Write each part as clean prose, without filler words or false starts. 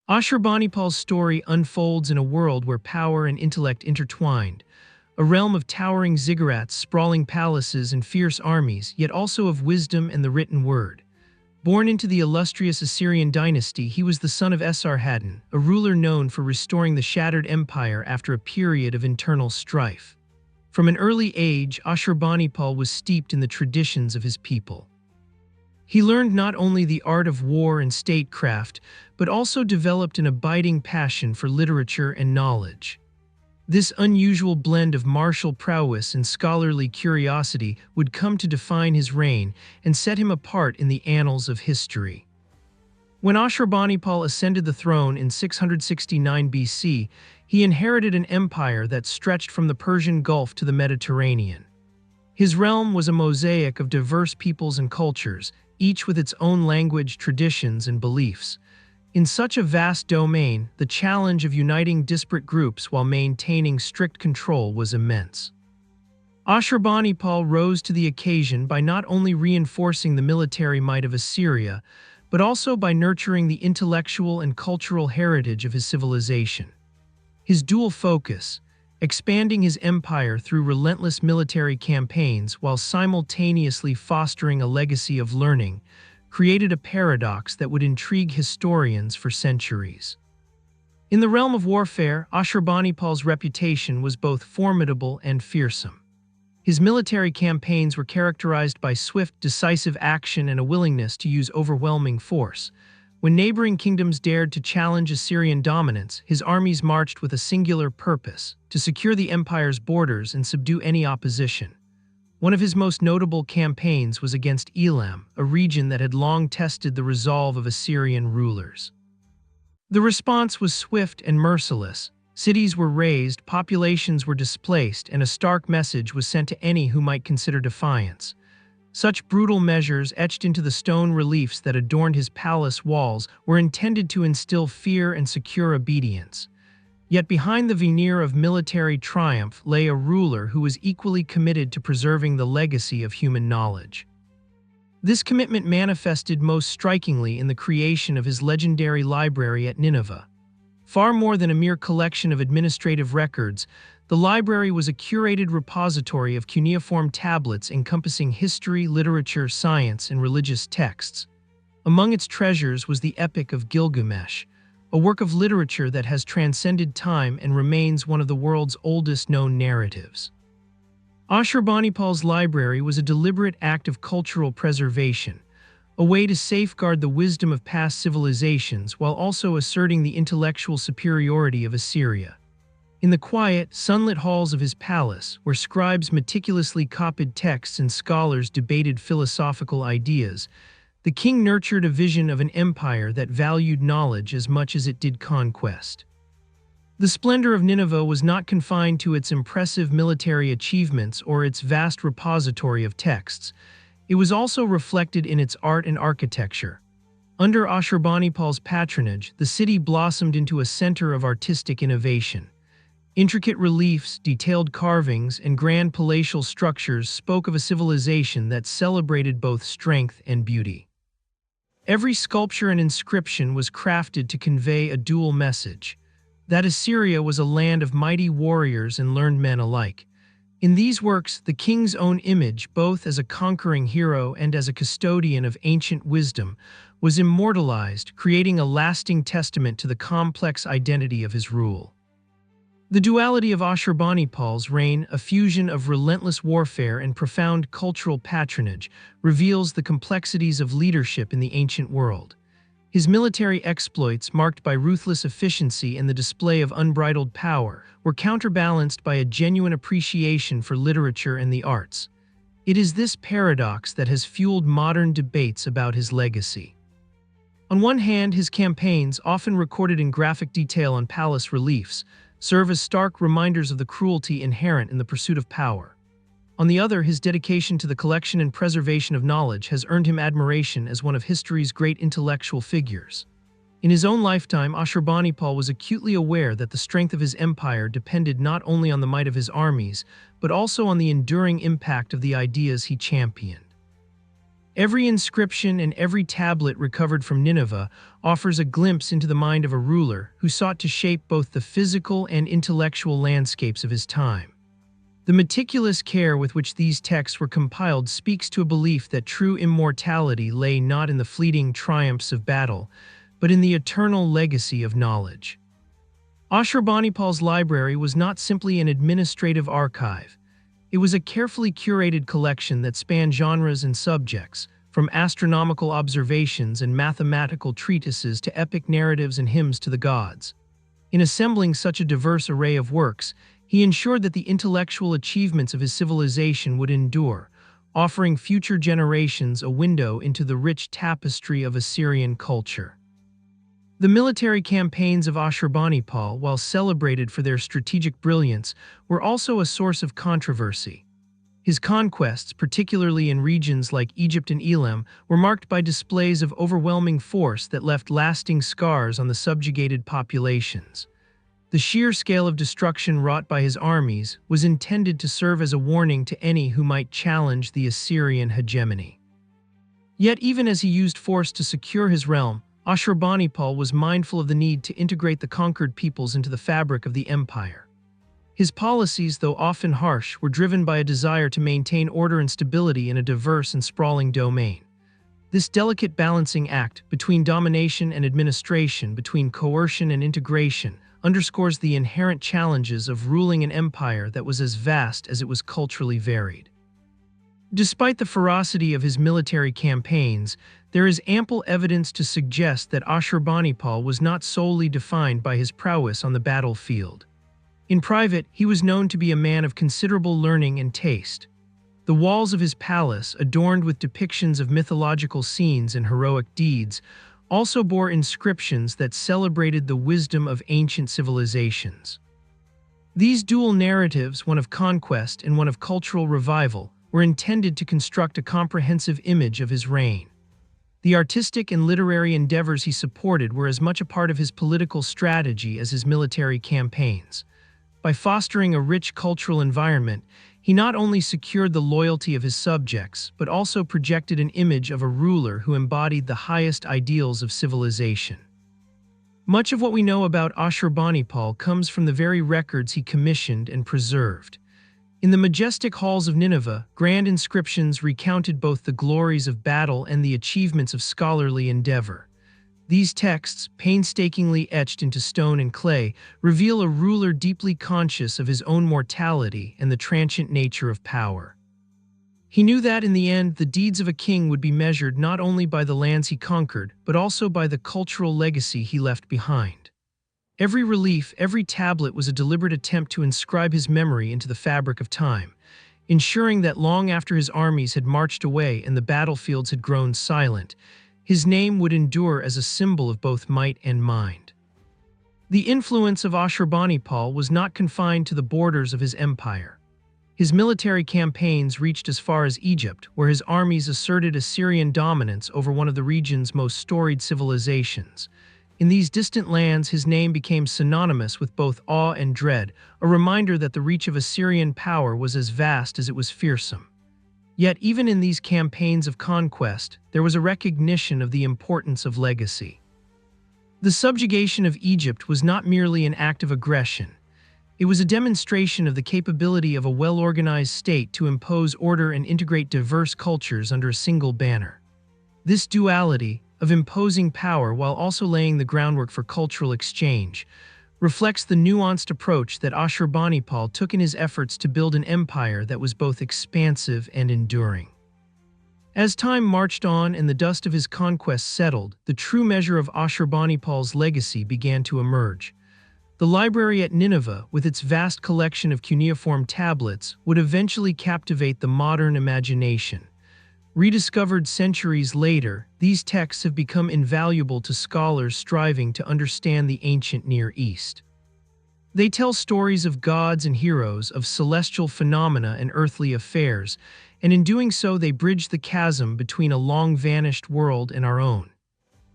Ashurbanipal's story unfolds in a world where power and intellect intertwined, a realm of towering ziggurats, sprawling palaces, and fierce armies, yet also of wisdom and the written word. Born into the illustrious Assyrian dynasty, he was the son of Esarhaddon, a ruler known for restoring the shattered empire after a period of internal strife. From an early age, Ashurbanipal was steeped in the traditions of his people. He learned not only the art of war and statecraft, but also developed an abiding passion for literature and knowledge. This unusual blend of martial prowess and scholarly curiosity would come to define his reign and set him apart in the annals of history. When Ashurbanipal ascended the throne in 669 BC, he inherited an empire that stretched from the Persian Gulf to the Mediterranean. His realm was a mosaic of diverse peoples and cultures, each with its own language, traditions, and beliefs. In such a vast domain, the challenge of uniting disparate groups while maintaining strict control was immense. Ashurbanipal rose to the occasion by not only reinforcing the military might of Assyria, but also by nurturing the intellectual and cultural heritage of his civilization. His dual focus, expanding his empire through relentless military campaigns while simultaneously fostering a legacy of learning, created a paradox that would intrigue historians for centuries. In the realm of warfare, Ashurbanipal's reputation was both formidable and fearsome. His military campaigns were characterized by swift, decisive action and a willingness to use overwhelming force. When neighboring kingdoms dared to challenge Assyrian dominance, his armies marched with a singular purpose: to secure the empire's borders and subdue any opposition. One of his most notable campaigns was against Elam, a region that had long tested the resolve of Assyrian rulers. The response was swift and merciless. Cities were razed, populations were displaced, and a stark message was sent to any who might consider defiance. Such brutal measures, etched into the stone reliefs that adorned his palace walls, were intended to instill fear and secure obedience. Yet behind the veneer of military triumph lay a ruler who was equally committed to preserving the legacy of human knowledge. This commitment manifested most strikingly in the creation of his legendary library at Nineveh. Far more than a mere collection of administrative records, the library was a curated repository of cuneiform tablets encompassing history, literature, science, and religious texts. Among its treasures was the Epic of Gilgamesh, a work of literature that has transcended time and remains one of the world's oldest known narratives. Ashurbanipal's library was a deliberate act of cultural preservation, a way to safeguard the wisdom of past civilizations while also asserting the intellectual superiority of Assyria. In the quiet, sunlit halls of his palace, where scribes meticulously copied texts and scholars debated philosophical ideas, the king nurtured a vision of an empire that valued knowledge as much as it did conquest. The splendor of Nineveh was not confined to its impressive military achievements or its vast repository of texts. It was also reflected in its art and architecture. Under Ashurbanipal's patronage, the city blossomed into a center of artistic innovation. Intricate reliefs, detailed carvings, and grand palatial structures spoke of a civilization that celebrated both strength and beauty. Every sculpture and inscription was crafted to convey a dual message: that Assyria was a land of mighty warriors and learned men alike. In these works, the king's own image, both as a conquering hero and as a custodian of ancient wisdom, was immortalized, creating a lasting testament to the complex identity of his rule. The duality of Ashurbanipal's reign, a fusion of relentless warfare and profound cultural patronage, reveals the complexities of leadership in the ancient world. His military exploits, marked by ruthless efficiency and the display of unbridled power, were counterbalanced by a genuine appreciation for literature and the arts. It is this paradox that has fueled modern debates about his legacy. On one hand, his campaigns, often recorded in graphic detail on palace reliefs, serve as stark reminders of the cruelty inherent in the pursuit of power. On the other, his dedication to the collection and preservation of knowledge has earned him admiration as one of history's great intellectual figures. In his own lifetime, Ashurbanipal was acutely aware that the strength of his empire depended not only on the might of his armies, but also on the enduring impact of the ideas he championed. Every inscription and every tablet recovered from Nineveh offers a glimpse into the mind of a ruler who sought to shape both the physical and intellectual landscapes of his time. The meticulous care with which these texts were compiled speaks to a belief that true immortality lay not in the fleeting triumphs of battle, but in the eternal legacy of knowledge. Ashurbanipal's library was not simply an administrative archive. It was a carefully curated collection that spanned genres and subjects, from astronomical observations and mathematical treatises to epic narratives and hymns to the gods. In assembling such a diverse array of works, he ensured that the intellectual achievements of his civilization would endure, offering future generations a window into the rich tapestry of Assyrian culture. The military campaigns of Ashurbanipal, while celebrated for their strategic brilliance, were also a source of controversy. His conquests, particularly in regions like Egypt and Elam, were marked by displays of overwhelming force that left lasting scars on the subjugated populations. The sheer scale of destruction wrought by his armies was intended to serve as a warning to any who might challenge the Assyrian hegemony. Yet even as he used force to secure his realm, Ashurbanipal was mindful of the need to integrate the conquered peoples into the fabric of the empire. His policies, though often harsh, were driven by a desire to maintain order and stability in a diverse and sprawling domain. This delicate balancing act between domination and administration, between coercion and integration, underscores the inherent challenges of ruling an empire that was as vast as it was culturally varied. Despite the ferocity of his military campaigns, there is ample evidence to suggest that Ashurbanipal was not solely defined by his prowess on the battlefield. In private, he was known to be a man of considerable learning and taste. The walls of his palace, adorned with depictions of mythological scenes and heroic deeds, also bore inscriptions that celebrated the wisdom of ancient civilizations. These dual narratives, one of conquest and one of cultural revival, were intended to construct a comprehensive image of his reign. The artistic and literary endeavors he supported were as much a part of his political strategy as his military campaigns. By fostering a rich cultural environment, he not only secured the loyalty of his subjects, but also projected an image of a ruler who embodied the highest ideals of civilization. Much of what we know about Ashurbanipal comes from the very records he commissioned and preserved. In the majestic halls of Nineveh, grand inscriptions recounted both the glories of battle and the achievements of scholarly endeavor. These texts, painstakingly etched into stone and clay, reveal a ruler deeply conscious of his own mortality and the transient nature of power. He knew that, in the end, the deeds of a king would be measured not only by the lands he conquered, but also by the cultural legacy he left behind. Every relief, every tablet was a deliberate attempt to inscribe his memory into the fabric of time, ensuring that long after his armies had marched away and the battlefields had grown silent, his name would endure as a symbol of both might and mind. The influence of Ashurbanipal was not confined to the borders of his empire. His military campaigns reached as far as Egypt, where his armies asserted Assyrian dominance over one of the region's most storied civilizations. In these distant lands, his name became synonymous with both awe and dread, a reminder that the reach of Assyrian power was as vast as it was fearsome. Yet, even in these campaigns of conquest, there was a recognition of the importance of legacy. The subjugation of Egypt was not merely an act of aggression. It was a demonstration of the capability of a well-organized state to impose order and integrate diverse cultures under a single banner. This duality, of imposing power while also laying the groundwork for cultural exchange, reflects the nuanced approach that Ashurbanipal took in his efforts to build an empire that was both expansive and enduring. As time marched on and the dust of his conquests settled, the true measure of Ashurbanipal's legacy began to emerge. The library at Nineveh, with its vast collection of cuneiform tablets, would eventually captivate the modern imagination. Rediscovered centuries later, these texts have become invaluable to scholars striving to understand the ancient Near East. They tell stories of gods and heroes, of celestial phenomena and earthly affairs, and in doing so they bridge the chasm between a long-vanished world and our own.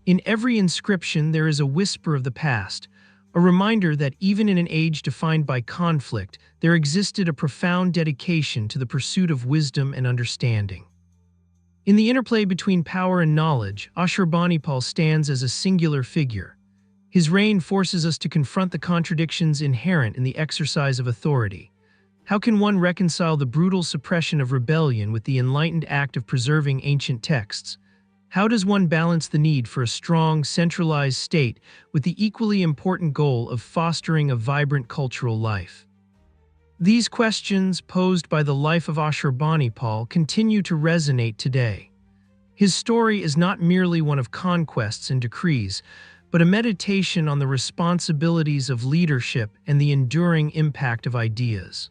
In every inscription there is a whisper of the past, a reminder that even in an age defined by conflict, there existed a profound dedication to the pursuit of wisdom and understanding. In the interplay between power and knowledge, Ashurbanipal stands as a singular figure. His reign forces us to confront the contradictions inherent in the exercise of authority. How can one reconcile the brutal suppression of rebellion with the enlightened act of preserving ancient texts? How does one balance the need for a strong, centralized state with the equally important goal of fostering a vibrant cultural life? These questions, posed by the life of Ashurbanipal, continue to resonate today. His story is not merely one of conquests and decrees, but a meditation on the responsibilities of leadership and the enduring impact of ideas.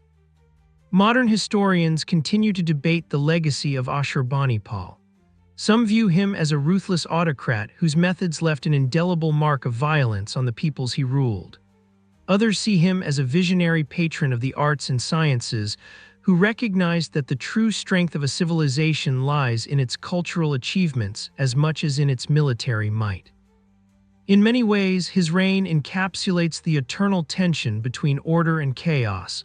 Modern historians continue to debate the legacy of Ashurbanipal. Some view him as a ruthless autocrat whose methods left an indelible mark of violence on the peoples he ruled. Others see him as a visionary patron of the arts and sciences who recognized that the true strength of a civilization lies in its cultural achievements as much as in its military might. In many ways, his reign encapsulates the eternal tension between order and chaos,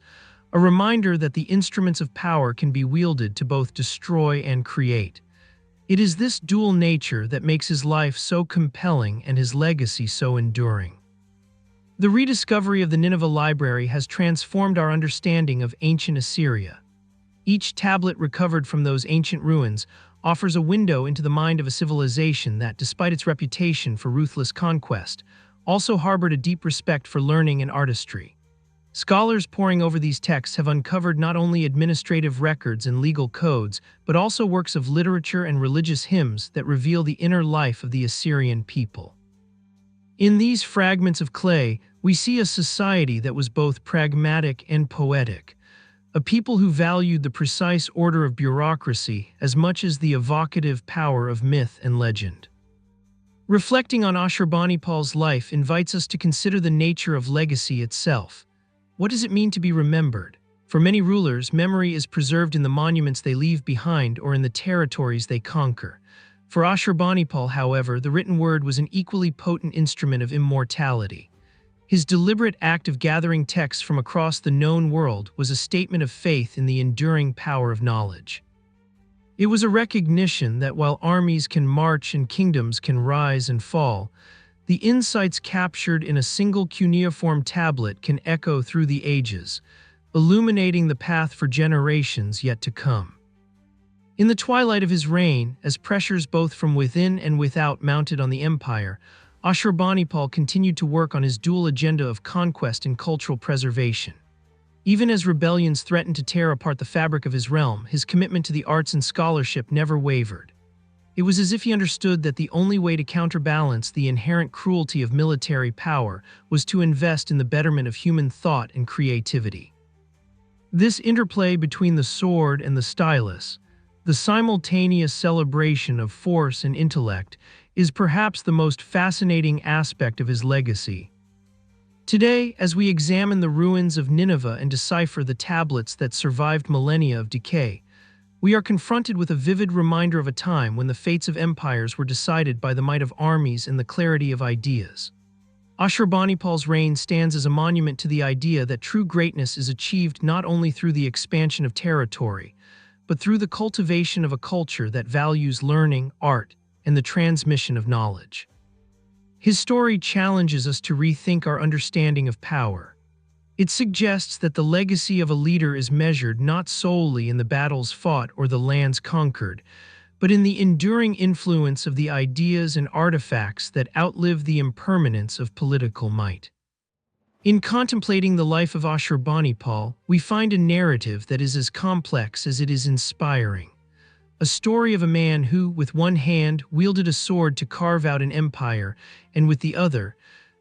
a reminder that the instruments of power can be wielded to both destroy and create. It is this dual nature that makes his life so compelling and his legacy so enduring. The rediscovery of the Nineveh library has transformed our understanding of ancient Assyria. Each tablet recovered from those ancient ruins offers a window into the mind of a civilization that, despite its reputation for ruthless conquest, also harbored a deep respect for learning and artistry. Scholars poring over these texts have uncovered not only administrative records and legal codes, but also works of literature and religious hymns that reveal the inner life of the Assyrian people. In these fragments of clay, we see a society that was both pragmatic and poetic, a people who valued the precise order of bureaucracy as much as the evocative power of myth and legend. Reflecting on Ashurbanipal's life invites us to consider the nature of legacy itself. What does it mean to be remembered? For many rulers, memory is preserved in the monuments they leave behind or in the territories they conquer. For Ashurbanipal, however, the written word was an equally potent instrument of immortality. His deliberate act of gathering texts from across the known world was a statement of faith in the enduring power of knowledge. It was a recognition that while armies can march and kingdoms can rise and fall, the insights captured in a single cuneiform tablet can echo through the ages, illuminating the path for generations yet to come. In the twilight of his reign, as pressures both from within and without mounted on the empire, Ashurbanipal continued to work on his dual agenda of conquest and cultural preservation. Even as rebellions threatened to tear apart the fabric of his realm, his commitment to the arts and scholarship never wavered. It was as if he understood that the only way to counterbalance the inherent cruelty of military power was to invest in the betterment of human thought and creativity. This interplay between the sword and the stylus, the simultaneous celebration of force and intellect, is perhaps the most fascinating aspect of his legacy. Today, as we examine the ruins of Nineveh and decipher the tablets that survived millennia of decay, we are confronted with a vivid reminder of a time when the fates of empires were decided by the might of armies and the clarity of ideas. Ashurbanipal's reign stands as a monument to the idea that true greatness is achieved not only through the expansion of territory, but through the cultivation of a culture that values learning, art, and the transmission of knowledge. His story challenges us to rethink our understanding of power. It suggests that the legacy of a leader is measured not solely in the battles fought or the lands conquered, but in the enduring influence of the ideas and artifacts that outlive the impermanence of political might. In contemplating the life of Ashurbanipal, we find a narrative that is as complex as it is inspiring. A story of a man who, with one hand, wielded a sword to carve out an empire, and with the other,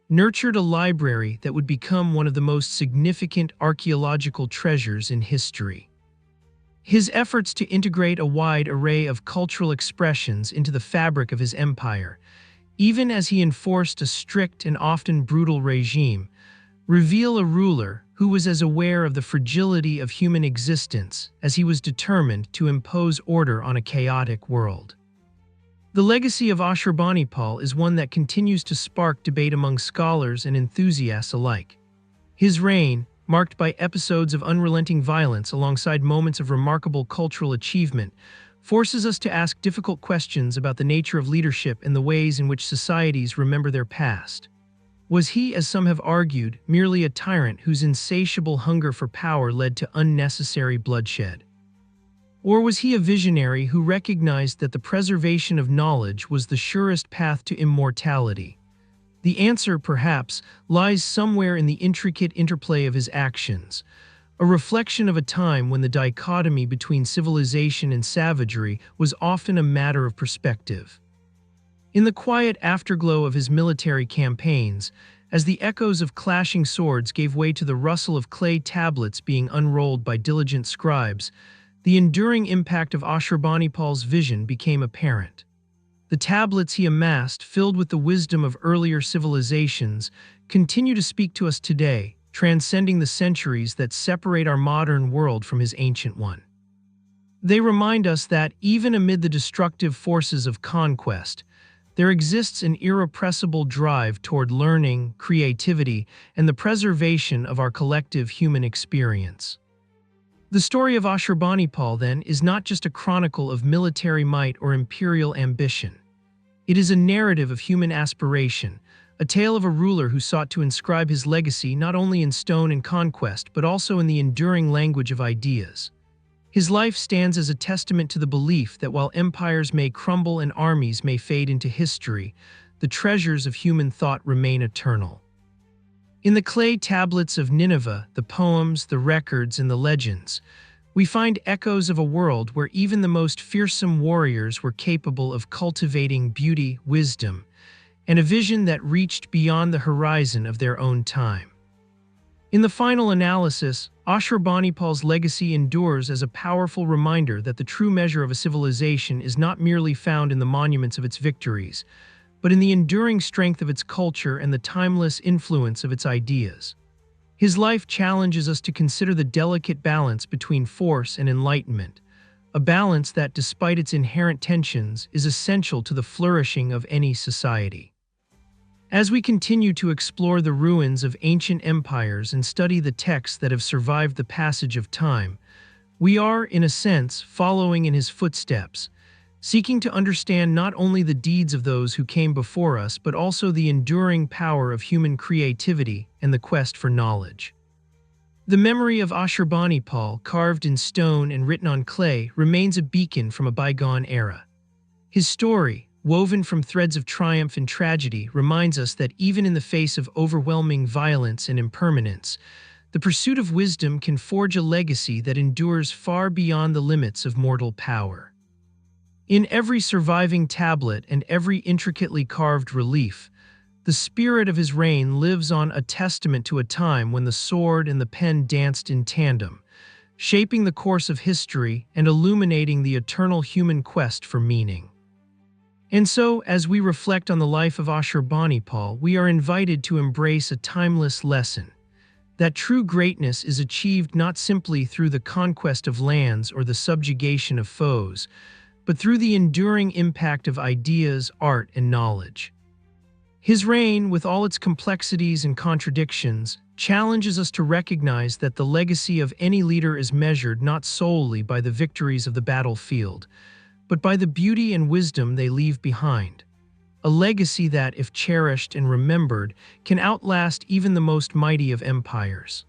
nurtured a library that would become one of the most significant archaeological treasures in history. His efforts to integrate a wide array of cultural expressions into the fabric of his empire, even as he enforced a strict and often brutal regime, reveal a ruler who was as aware of the fragility of human existence as he was determined to impose order on a chaotic world. The legacy of Ashurbanipal is one that continues to spark debate among scholars and enthusiasts alike. His reign, marked by episodes of unrelenting violence alongside moments of remarkable cultural achievement, forces us to ask difficult questions about the nature of leadership and the ways in which societies remember their past. Was he, as some have argued, merely a tyrant whose insatiable hunger for power led to unnecessary bloodshed? Or was he a visionary who recognized that the preservation of knowledge was the surest path to immortality? The answer, perhaps, lies somewhere in the intricate interplay of his actions, a reflection of a time when the dichotomy between civilization and savagery was often a matter of perspective. In the quiet afterglow of his military campaigns, as the echoes of clashing swords gave way to the rustle of clay tablets being unrolled by diligent scribes, the enduring impact of Ashurbanipal's vision became apparent. The tablets he amassed, filled with the wisdom of earlier civilizations, continue to speak to us today, transcending the centuries that separate our modern world from his ancient one. They remind us that, even amid the destructive forces of conquest, there exists an irrepressible drive toward learning, creativity, and the preservation of our collective human experience. The story of Ashurbanipal, then, is not just a chronicle of military might or imperial ambition. It is a narrative of human aspiration, a tale of a ruler who sought to inscribe his legacy not only in stone and conquest, but also in the enduring language of ideas. His life stands as a testament to the belief that while empires may crumble and armies may fade into history, the treasures of human thought remain eternal. In the clay tablets of Nineveh, the poems, the records, and the legends, we find echoes of a world where even the most fearsome warriors were capable of cultivating beauty, wisdom, and a vision that reached beyond the horizon of their own time. In the final analysis, Ashurbanipal's legacy endures as a powerful reminder that the true measure of a civilization is not merely found in the monuments of its victories, but in the enduring strength of its culture and the timeless influence of its ideas. His life challenges us to consider the delicate balance between force and enlightenment, a balance that, despite its inherent tensions, is essential to the flourishing of any society. As we continue to explore the ruins of ancient empires and study the texts that have survived the passage of time, we are, in a sense, following in his footsteps, seeking to understand not only the deeds of those who came before us, but also the enduring power of human creativity and the quest for knowledge. The memory of Ashurbanipal, carved in stone and written on clay, remains a beacon from a bygone era. His story, woven from threads of triumph and tragedy, reminds us that even in the face of overwhelming violence and impermanence, the pursuit of wisdom can forge a legacy that endures far beyond the limits of mortal power. In every surviving tablet and every intricately carved relief, the spirit of his reign lives on, a testament to a time when the sword and the pen danced in tandem, shaping the course of history and illuminating the eternal human quest for meaning. And so, as we reflect on the life of Ashurbanipal, we are invited to embrace a timeless lesson: that true greatness is achieved not simply through the conquest of lands or the subjugation of foes, but through the enduring impact of ideas, art, and knowledge. His reign, with all its complexities and contradictions, challenges us to recognize that the legacy of any leader is measured not solely by the victories of the battlefield, but by the beauty and wisdom they leave behind. A legacy that, if cherished and remembered, can outlast even the most mighty of empires.